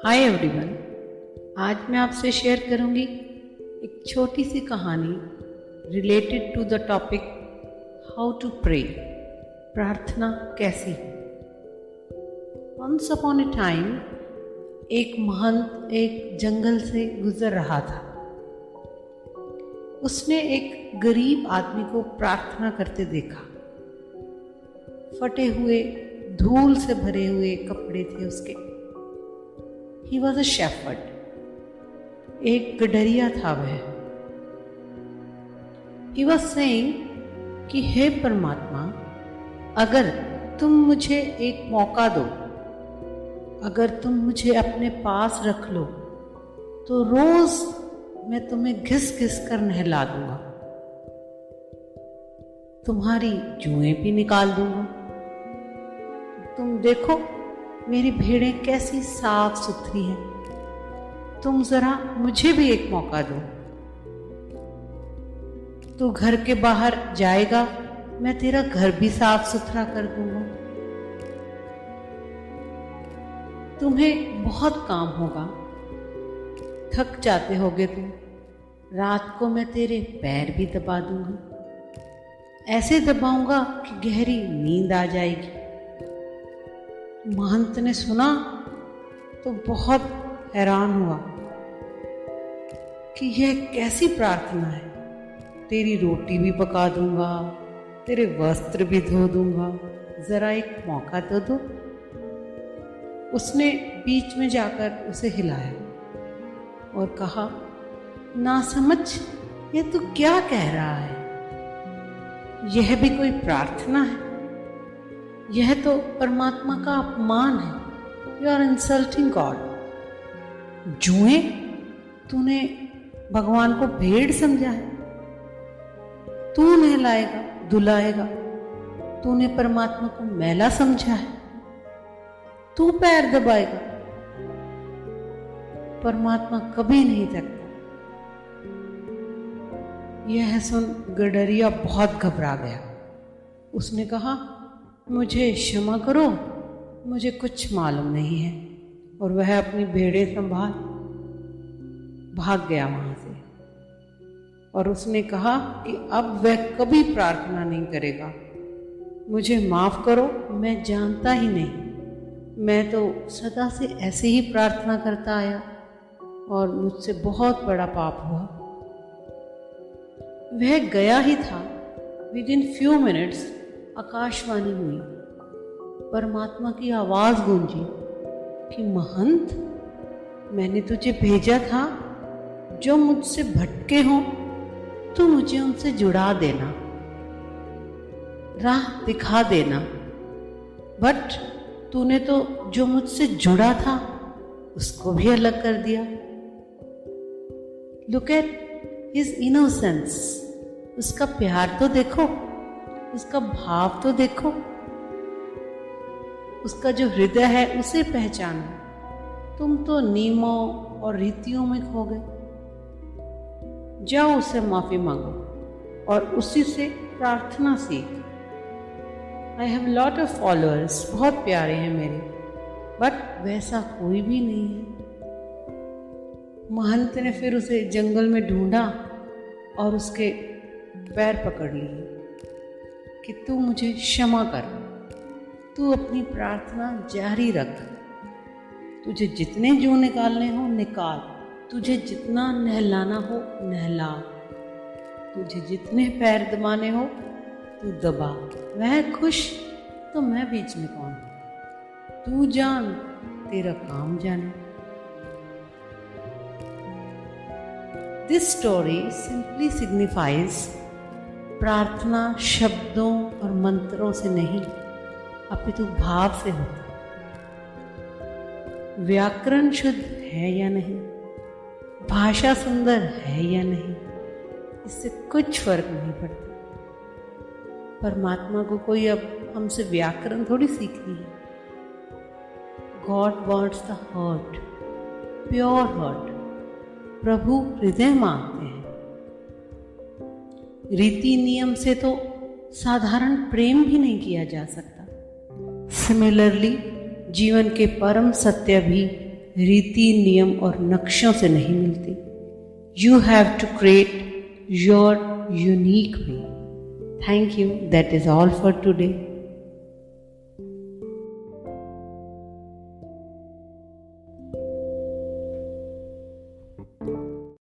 Hi everyone, आज मैं आपसे शेयर करूंगी एक छोटी सी कहानी related to the topic how to pray. प्रार्थना कैसी हो। वंस अपॉन ए टाइम एक महंत एक जंगल से गुजर रहा था। उसने एक गरीब आदमी को प्रार्थना करते देखा। फटे हुए धूल से भरे हुए कपड़े थे उसके। He was a shepherd. एक गडरिया था वह। He was saying कि हे परमात्मा, अगर तुम मुझे एक मौका दो, अगर तुम मुझे अपने पास रख लो, तो रोज मैं तुम्हें घिस घिस कर नहला दूंगा, तुम्हारी जुएं भी निकाल दूंगा। तुम देखो मेरी भेड़ें कैसी साफ सुथरी हैं। तुम जरा मुझे भी एक मौका दो। तू घर के बाहर जाएगा, मैं तेरा घर भी साफ सुथरा कर दूंगा। तुम्हें बहुत काम होगा, थक जाते होगे तुम। रात को मैं तेरे पैर भी दबा दूंगा, ऐसे दबाऊंगा कि गहरी नींद आ जाएगी। महंत ने सुना तो बहुत हैरान हुआ कि यह कैसी प्रार्थना है। तेरी रोटी भी पका दूंगा, तेरे वस्त्र भी धो दूंगा, जरा एक मौका तो दो। उसने बीच में जाकर उसे हिलाया और कहा, ना समझ, ये तू क्या कह रहा है? यह भी कोई प्रार्थना है? यह तो परमात्मा का अपमान है। You are insulting God. जुएं? तूने भगवान को भेड़ समझा है? तू नहलाएगा, धुलाएगा? तूने परमात्मा को मैला समझा है? तू पैर दबाएगा? परमात्मा कभी नहीं थकता। यह सुन गडरिया बहुत घबरा गया। उसने कहा, मुझे क्षमा करो, मुझे कुछ मालूम नहीं है। और वह अपनी भेड़ें संभाल भाग गया वहां से। और उसने कहा कि अब वह कभी प्रार्थना नहीं करेगा। मुझे माफ करो, मैं जानता ही नहीं। मैं तो सदा से ऐसे ही प्रार्थना करता आया और मुझसे बहुत बड़ा पाप हुआ। वह गया ही था। With in few minutes Akashvani हुई। परमात्मा की आवाज गूंजी कि महंत, मैंने तुझे भेजा था। जो मुझसे भटके हों तो मुझे उनसे जुड़ा देना, राह दिखा देना। बट तूने तो जो मुझसे जुड़ा था उसको भी अलग कर दिया। Look at his innocence. उसका प्यार तो देखो, उसका भाव तो देखो, उसका जो हृदय है उसे पहचानो। तुम तो नियमों और रीतियों में खो गए। जाओ उससे माफी मांगो और उसी से प्रार्थना सीख। I have lot of followers, बहुत प्यारे हैं मेरे, बट वैसा कोई भी नहीं है। महंत ने फिर उसे जंगल में ढूंढा और उसके पैर पकड़ लिए कि तू मुझे क्षमा कर, तू अपनी प्रार्थना जारी रख। तुझे जितने जूं निकालने हो निकाल, तुझे जितना नहलाना हो नहला, तुझे जितने पैर दबाने हो तू दबा। वह खुश तो मैं बीच में कौन? तू जान, तेरा काम जाने। दिस स्टोरी सिंपली सिग्निफाइज प्रार्थना शब्दों और मंत्रों से नहीं, अपितु भाव से होता। व्याकरण शुद्ध है या नहीं, भाषा सुंदर है या नहीं, इससे कुछ फर्क नहीं पड़ता। परमात्मा को कोई अब हमसे व्याकरण थोड़ी सीखनी है। God wants the heart, pure heart. प्रभु हृदय मांगते हैं। रीति नियम से तो साधारण प्रेम भी नहीं किया जा सकता। सिमिलरली जीवन के परम सत्य भी रीति नियम और नक्शों से नहीं मिलते. You have to create your unique way. Thank you. That is all for today.